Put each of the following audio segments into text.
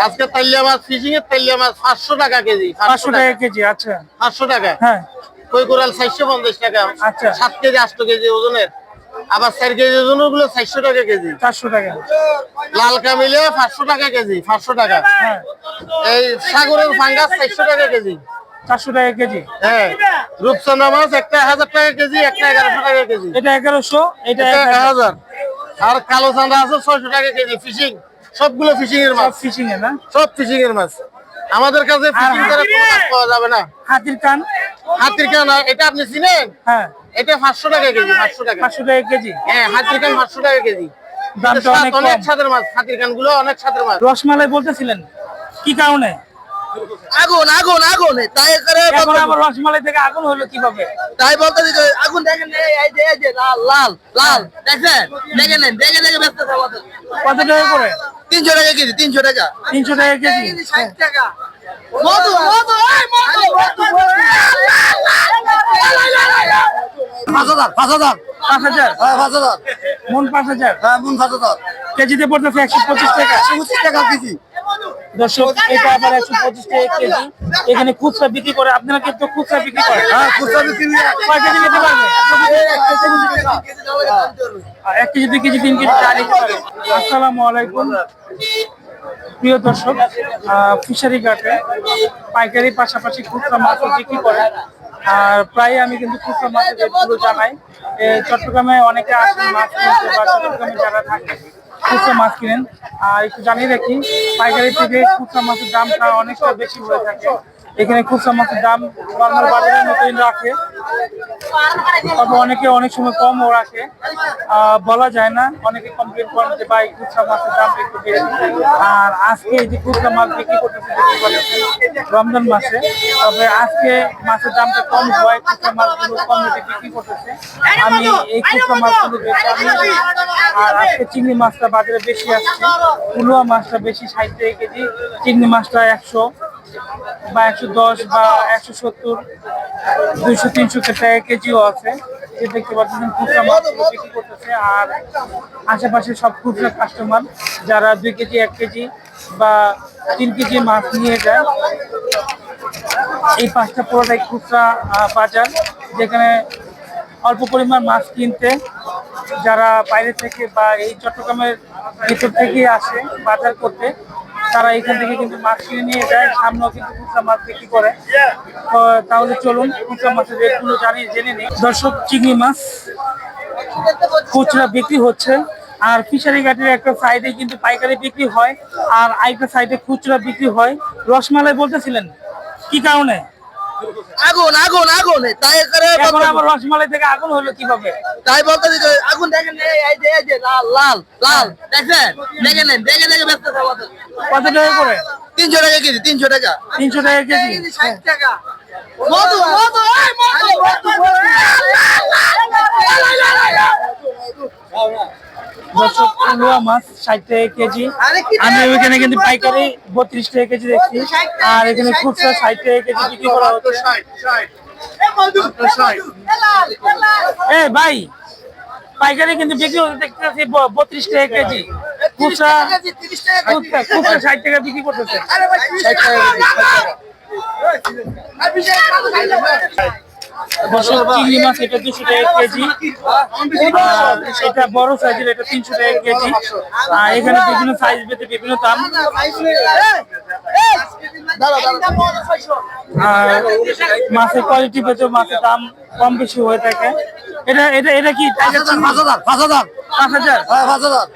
আজকে তাইলিয়া মাছ ফিশিং এর তাইলিয়া মাছ 500 টাকা কেজি। 500 টাকা কেজি। আচ্ছা 500 টাকা। হ্যাঁ। কই কোরাল 450 টাকা। আচ্ছা 7 কেজি 8 কেজি ওজনের। আবার 4 কেজি ওজনের গুলো 400 টাকা কেজি। 400 টাকা। লাল কামিলে 500 টাকা কেজি। 500 টাকা। হ্যাঁ। এই সাগরের ফাঙ্গাস 400 টাকা কেজি। 400 টাকা কেজি। হ্যাঁ। রূপচন্দা মাছ একটা 1000 টাকা কেজি, একটা 1100 টাকা কেজি। এটা 1100, এটা 1000। আর কালো চান্দা আছে 600 টাকা কেজি। ফিশিং সবগুলো ফিশিং এর মাছ। সব ফিশিং এর না? সব ফিশিং এর মাছ। আমাদের কাছে ফিশিং করে কোনো মাছ পাওয়া যাবে না। হাতির কান? হাতির কান এটা আপনি চিনেন? হ্যাঁ। এটা 500 টাকা কেজি। 500 টাকা। 500 টাকা কেজি। হ্যাঁ, হাতির কান 500 টাকা কেজি। দামটা অনেক অনেক কম। স্বাদের মাছ। হাতির কান গুলো অনেক স্বাদের মাছ। রসমালাই বলতেছিলেন কি কারণে? আগুন আগুন আগুন তাই করে এখন আবার রসমালাই থেকে আগুন হলো কিভাবে? তাই বলতে আগুন দেখেন এই যে লাল লাল লাল দেখেন দেখেন দেখে দেখে ব্যস্ত আমাদের কত টাকা করে? 300 টাকা কেজি। 300 টাকা। 300 টাকা কেজি। 60 টাকা। মধু মধু এই মধু 5000 5000 5000। হ্যাঁ 5000 মন 5000। হ্যাঁ মন 5000 কেজিতে পড়তেছে 125 টাকা। 125 টাকা কেজি। দর্শক এটা আবার 125 টাকা কেজি। এখানে খুচরা বিক্রি করে। আপনারা কিন্তু খুচরা বিক্রি করেন? হ্যাঁ খুচরা বিক্রি। কয় কেজি নিতে পারবে? 1 কেজি 2 কেজি 3 কেজি 4 নিতে পারবে। আসসালামু আলাইকুম প্রিয় দর্শক, ফিশারি ঘাটে পাইকারি পাশাপাশি খুচরা মাছ বিক্রি করে। আর প্রায় আমি কিন্তু খুচরা মাছের রেটগুলো জানাই। চট্টগ্রামে অনেকে আসেন মাছ কিনতে, বা চট্টগ্রামে যারা থাকে খুচরা মাছ কিনেন। আর একটু জানিয়ে রাখি, পাইকারি থেকে খুচরা মাছের দামটা অনেকটা বেশি হয়ে থাকে। এখানে খুচরা মাছের দাম নর্মাল বাজারের মতোই রাখে, তবে অনেকে অনেক সময় কমও রাখে। বলা যায় না, অনেকে কমপ্লেন করেন যে ভাই খুচরা মাছের দাম একটু বেড়ে। আর আজকে এই যে খুচরা মাছ বিক্রি করতেছে রমজান মাসে, তবে আজকে মাছের দামটা কম হওয়ায় খুচরা মাছগুলো কম রেটে বিক্রি করতেছে। আমি এই খুচরা মাছগুলো বেশি আমি। আর আজকে চিংড়ি মাছটা বাজারে বেশি আসছে, কুলুয়া মাছটা বেশি 60 টাকা কেজি, চিংড়ি মাছটা 100 বা 110 বা 170, 200-300 টাকা কেজিও আছে। যে দেখতে পাচ্ছেন খুচরা মাছগুলো বিক্রি করতেছে। আর আশেপাশে সব খুচরা কাস্টমার যারা 2 কেজি 1 কেজি বা 3 কেজি মাছ নিয়ে যায়। এই পাঁচটা পুরোটাই খুচরা বাজার, যেখানে অল্প পরিমাণ মাছ কিনতে যারা বাইরে থেকে বা এই চট্টগ্রামের ভিতর থেকে আসে বাজার করতে, তারা এখান থেকে কিন্তু মাছ কিনে নিয়ে যায়। সামনেও কিন্তু খুচরা মাছ বিক্রি করে। তাহলে চলুন খুচরা মাছের রেটগুলো জেনে নিই। দর্শক, চিংড়ি মাছ খুচরা বিক্রি হচ্ছে। আর ফিশারি ঘাটের একটা সাইডে কিন্তু পাইকারি বিক্রি হয়, আর আরেকটা সাইডে খুচরা বিক্রি হয়। রসমালাই বলতেছিলেন কি কারণে? আগুন আগুন আগুন তাই করে এখন আবার রসমালাই থেকে আগুন হলো কিভাবে? তাই বলতে আগুন দেখেন এই যে লাল লাল লাল দেখেন দেখেন দেখে দেখে ব্যস্ত আমাদের কত টাকা করে? 300 টাকা কেজি। 300 টাকা। 300 টাকা কেজি। 60 টাকা। মধু মধু এই মধু দর্শক, কুলুয়া মাছ 60 টাকা কেজি। আমি ওইখানে কিন্তু পাইকারি 32 টাকা কেজি দেখছি, আর এখানে খুচরা 60 টাকা কেজি বিক্রি করা হচ্ছে। ভাই, পাইকারি কিন্তু বিক্রি হতে দেখতেছি 32 টাকা কেজি, খুচরা 60 টাকা বিক্রি করতেছে। 60 টাকা কেজি। দর্শক, চিংড়ি মাছ এটা 200 টাকা কেজি, এটা বড় সাইজের, এটা 300 টাকা কেজি। এখানে বিভিন্ন সাইজ ভেদে বিভিন্ন দাম। আর মাছের কোয়ালিটি ভেদে মাছের দাম কম বেশি হয়ে থাকে। এটা এটা এটা কি 5000 5000 5000? হ্যাঁ 5000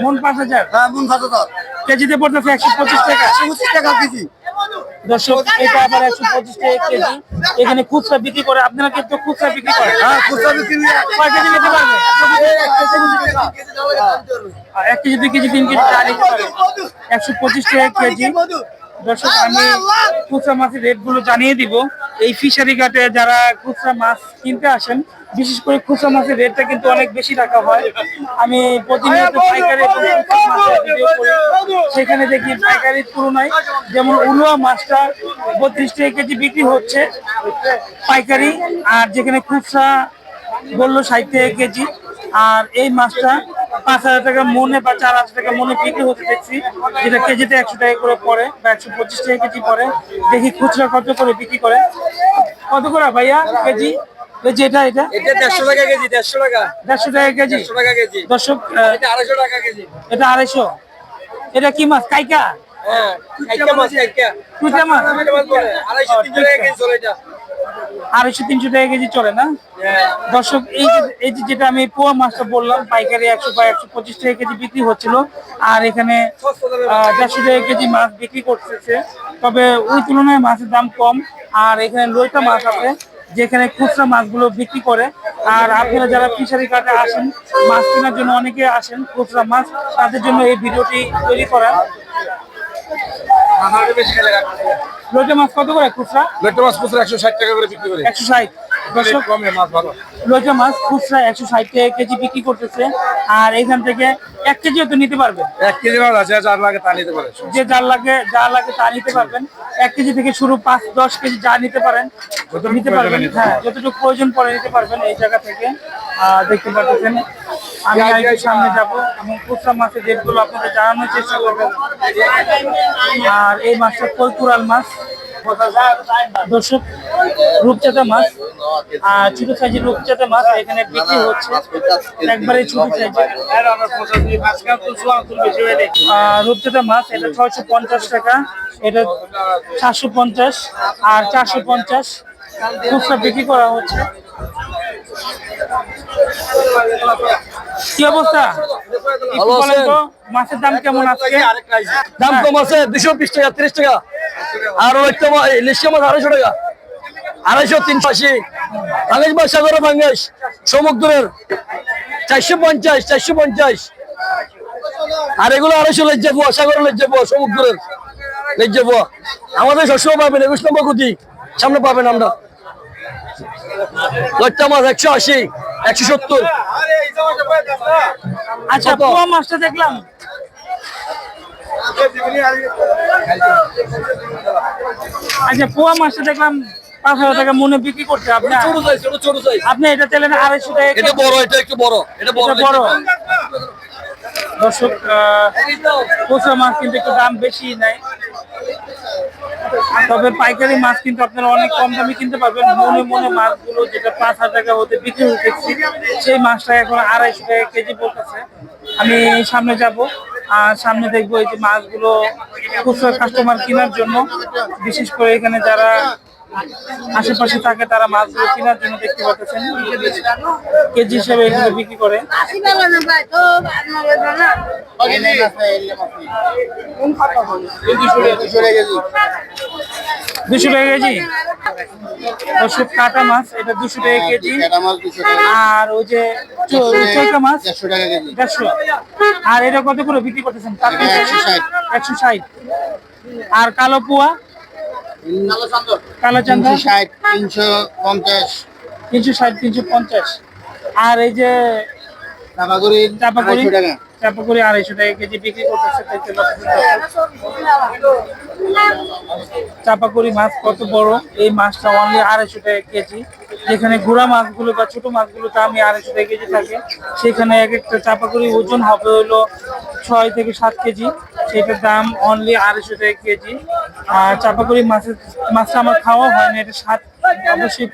মন 5000। হ্যাঁ মন 5000 কেজিতে পড়তেছে 125 টাকা। 125 টাকা কেজি। দর্শক, এটা আবার 125 টাকা কেজি। এখানে খুচরা বিক্রি করে। আপনারা কিন্তু খুচরা বিক্রি করেন? হ্যাঁ খুচরা বিক্রি। কয় কেজি নিতে পারবে? 1 কেজি 2 কেজি 3 কেজি 4 নিতে পারবে। 125 টাকা কেজি। দর্শক, আমি খুচরা মাছের রেটগুলো জানিয়ে দিব। এই ফিশারি ঘাটে যারা খুচরা মাছ কিনতে আসেন, বিশেষ করে খুচরা মাছের রেটটা কিন্তু অনেক বেশি রাখা হয়। আমি প্রতিনিয়ত পাইকারি এবং খুচরা মাছের ভিডিও করি, সেখানে দেখি পাইকারির তুলনায় যেমন উলুয়া মাছটা 32 টাকা কেজি বিক্রি হচ্ছে পাইকারি, আর যেখানে খুচরা বললো 60 টাকা কেজি। আর এই মাছটা 5,000 টাকা মনে বা 4,000 টাকা মনে বিক্রি হতে দেখছি, যেটা কেজিতে 100 টাকা করে পড়ে বা 125 টাকা কেজি পড়ে। দেখি খুচরা কত করে বিক্রি করে। কত করে ভাইয়া কেজি? কেজি এটা এটা এটা 150 টাকা কেজি, 150 টাকা, 150 টাকা কেজি। 150 টাকা কেজি। দর্শক এটা 250 টাকা কেজি। এটা 250। এটা কি মাছ? কাইকা? হ্যাঁ, কাইকা মাছ, কাইকা। কুইটা মাছ? কুইটা মাছ বলে 250 300 টাকা কেজি চলে এটা। 250-300 টাকা কেজি চলে না? দর্শক এই যে যেটা আমি পোয়া মাছটা বললাম, পাইকারি 100 বা 125 টাকা কেজি বিক্রি হচ্ছিল, আর এখানে 150 টাকা কেজি মাছ বিক্রি করতেছে। তবে ওই তুলনায় মাছের দাম কম। আর এখানে লইটা মাছ আছে, যেখানে খুচরা মাছগুলো বিক্রি করে। আর আপনারা যারা ফিশারি ঘাটে আসেন মাছ কেনার জন্য, অনেকে আসেন খুচরা মাছ, তাদের জন্য এই ভিডিওটি তৈরি করা। লইটা মাছ কত করে খুচরা? লেট্টা মাছ খুচরা 160 টাকা করে বিক্রি করে। 160। দর্শক, কমে মাছ ভালো। লইটা মাছ খুচরা 160 টাকা কেজি বিক্রি করতেছে। আর এখান থেকে 1 কেজিও তো নিতে পারবেন, 1 কেজি মাছ আছে, যার লাগে তা নিতে পারে। যে যা লাগে তা নিতে পারবেন। 1 কেজি থেকে শুরু, 5-10 কেজি যা নিতে পারেন নিতে পারবেন। হ্যাঁ, যতটুকু প্রয়োজন পড়ে নিতে পারবেন এই জায়গা থেকে। দেখতে পাচ্ছেন আমি আরেকটু সামনে যাব এবং খুচরা মাছের রেটগুলো আপনাদের জানানোর চেষ্টা করবো। আর এই মাছটা কৈকুরাল মাছ। দর্শক, রূপচাঁদা মাছ, আর ছোট সাইজের রূপচাঁদা মাছ এখানে বিক্রি হচ্ছে, একবারে ছোট সাইজের। রূপচাঁদা মাছ এটা 650 টাকা, এটা 750 আর 450 খুচরা বিক্রি করা হচ্ছে। কি অবস্থা? একটু বলেন তো, মাছের দাম কেমন আজকে? দাম কম আছে, 220 টাকা, 30 টাকা। আর ওইটা ইলিশ মাছ 250 টাকা, 250, 380। বাংলাদেশ মাছ, সাগরের বাংলাদেশ, সমুদ্রের 450, 450। আর এগুলো 250 লেজ্জা পোয়া, সাগরের লেজ্জা পোয়া, সমুদ্রের লেজ্জা পোয়া। আমাদের সবসময় পাবেন 21 নম্বর গতি সামনে পাবেন আমরা। লইট্টা মাছ 180, 170। আচ্ছা, পোয়া মাছটা দেখলাম, পোয়া মাছটা দেখলাম 5,000 টাকা মনে বিক্রি করছে। আপনি এটা চাইলেন 250 টাকা। এটা বড়, এটা একটু বড়, এটা বড়। দর্শক, খুচরা মাছ কিন্তু একটু দাম বেশি নেয়, তবে পাইকারি মাছ কিন্তু আপনারা অনেক কম দামে কিনতে পারবেন। মনে মনে মাছগুলো যেটা 5,000 টাকা হতে বিক্রি হচ্ছে, সেই মাছটা এখন 250 টাকা কেজি বলতেছে। আমি সামনে যাব, আর সামনে দেখবো এই যে মাছগুলো খুচরা কাস্টমার কেনার জন্য, বিশেষ করে এখানে যারা আশেপাশে থাকে তারা মাছগুলো কেনার জন্য, দেখতে পাচ্ছেন কেজি হিসেবে এগুলো বিক্রি করে। 200 টাকা কেজি। দর্শক, কাটা মাছ এটা 200 টাকা কেজি। আর ওই যে চৈকা মাছ 150। আর এটা কত করে বিক্রি করতেছেন? 160। আর কালো পোয়া, কালো চান্দা 350। 360, 350। আর এই যে চাপাকুড়ি 250 টাকা কেজি বিক্রি করতেছে। চাপাকুড়ি মাছ কত বড়, এই মাছটা অনলি 250 টাকা কেজি। যেখানে গুড়া মাছগুলো বা ছোট মাছগুলো দামই 250 টাকা কেজি থাকে, সেখানে এক একটা চাপাকুড়ি ওজন হবে হলো 6 থেকে 7 কেজি, সেটার দাম অনলি 250 টাকা কেজি। আর চাপাকুড়ি মাছটা আমার খাওয়া হয় না, এটা স্বাদ অবশ্যই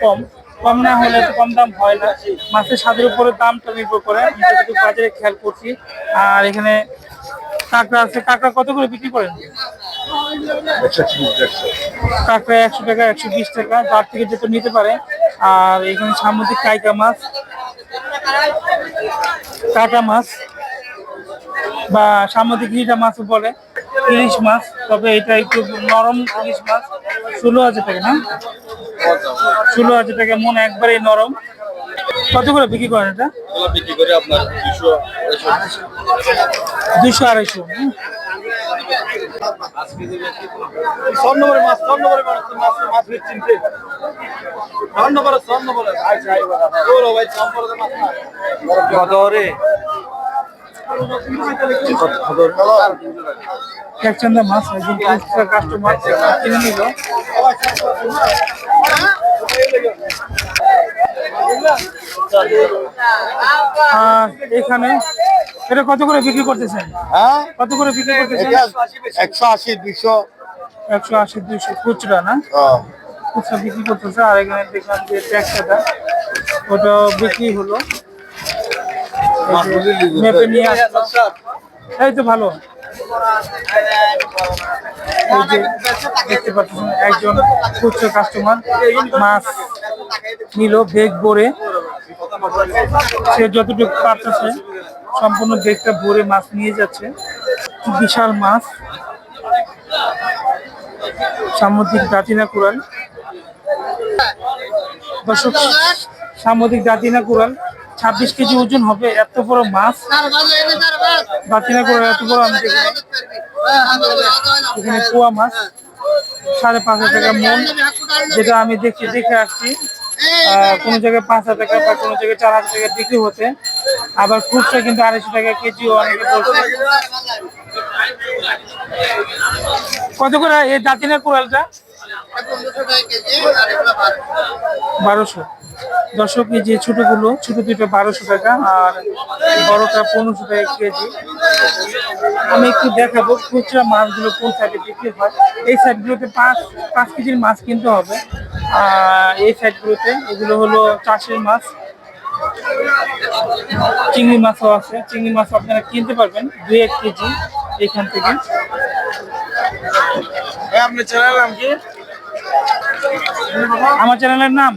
কম না হলে তো কম দাম হয় না। মাছের স্বাদের উপরে দামটা নির্ভর করে, আমি যতটুকু বাজারে খেয়াল করছি। আর এখানে কাঁকড়া আছে, কাঁকড়া কত করে বিক্রি করেন? কাঁকড়া 100 টাকা, 120 টাকা, যার থেকে যেটা নিতে পারে। আর এখানে সামুদ্রিক কাইকা মাছ, কাটা মাছ বা সামুদ্রিক রিটা মাছও বলে, ইলিশ মাছ, তবে এটা একটু নরম ইলিশ মাছ, 16,000 টাকা না? 16,000 টাকা মন, একবারে নরম। কত করে বিক্রি করেন এটা? বিক্রি করে আপনার 200-250। একচন্দা মাছ একজন কাস্টমার কিনে নিল। আর এখানে এটা কত করে বিক্রি করতেছেন? হ্যাঁ কত করে বিক্রি করতেছেন? এটা 180 200। 180 200 খুচরা না? খুচরা বিক্রি করতেছে। আর এখানে দেখলাম যে ট্যাক্সাটা ওটা বিক্রি হলো, মেপে নিয়ে আসলো। এই তো ভালো। এই যে দেখতে পাচ্ছেন একজন খুচরা কাস্টমার মাছ নিল বেগ ভরে, সে যতটুকু পারতেছে সম্পূর্ণ বেগটা ভরে মাছ নিয়ে যাচ্ছে। বিশাল মাছ, সামুদ্রিক দাঁতিনা কুড়াল। দর্শক, সামুদ্রিক দাঁতিনা কুড়াল 26 কেজি ওজন হবে। এত বড় মাছ দাঁতিনা কুড়াল, এত বড় আমি দেখিনি। এখানে পোয়া মাছ 5,500 টাকা মন, যেটা আমি দেখে আসছি। কোনো জায়গায় 5,000 টাকা বা কোনো জায়গায় 4,000 টাকা বিক্রি হতে, আবার খুচরা কিন্তু 250 টাকা কেজিও অনেকে বলছে। কত করে এই দাঁতিনা কুড়ালটা? 1200। দর্শক, এই যে ছোটগুলো, ছোট দুটো 1200 টাকা আর বড়টা 1500 টাকা কেজি। আমি একটু দেখাবো খুচরা মাছগুলো কোন সাইডে বিক্রি হয়। এই সাইডগুলোতে 5 কেজির মাছ কিনতে হবে। এই সাইডগুলোতে এগুলো হলো চাষের মাছ। চিংড়ি মাছও আছে, চিংড়ি মাছ আপনারা কিনতে পারবেন 2-1 কেজি এখান থেকে। আপনার চ্যানেল নাম কি? আমার চ্যানেলের নাম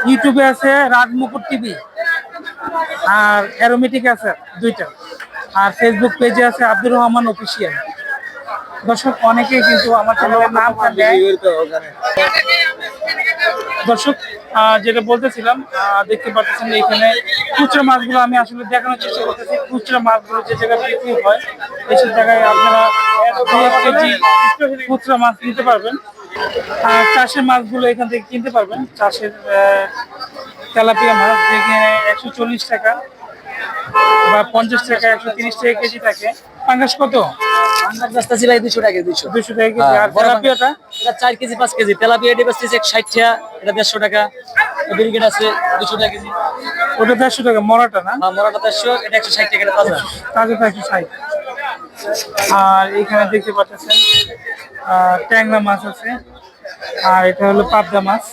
ইউটিউবে আছে রাজমুকুট টিভি আর অ্যারোমেটিক আছে, দুইটা। আর ফেসবুক পেজে আছে আব্দুর রহমান অফিসিয়াল। দর্শক, অনেকেই কিন্তু আমার চ্যানেলের নামটা দেয়। দর্শক, যেটা বলতেছিলাম, দেখতে পাচ্ছেন এখানে খুচরা মাছগুলো আমি আসলে দেখানোর চেষ্টা করতেছি। খুচরা মাছগুলো যে জায়গায় বিক্রি হয় এসব জায়গায় আপনারা 2-1 কেজি খুচরা মাছ নিতে পারবেন। আর চাষের মাছগুলো এখান থেকে কিনতে পারবেন। চাষের তেলাপিয়া মাছ যেখানে 140 টাকা বা 50 টাকা, 130 টাকা কেজি থাকে। পাঙ্গাস কত? আন্দাজ বেচতেছি ভাই 200 টাকা, 200 টাকা কেজি। আর তেলাপিয়াটা? এটা 4 কেজি 5 কেজি তেলাপিয়া এটি বেচতেছি 160 টাকা, এটা 150 টাকা। ব্রিগেড আছে 200 টাকা কেজি। ওটা 150 টাকা মরাটা না? মরাটা 150, এটা 160 টাকা, এটা তাজা। তাজা 160। আর এখানে দেখতে পাচ্ছেন ট্যাংরা মাছ আছে, আর এটা হলো পাবদা মাছ।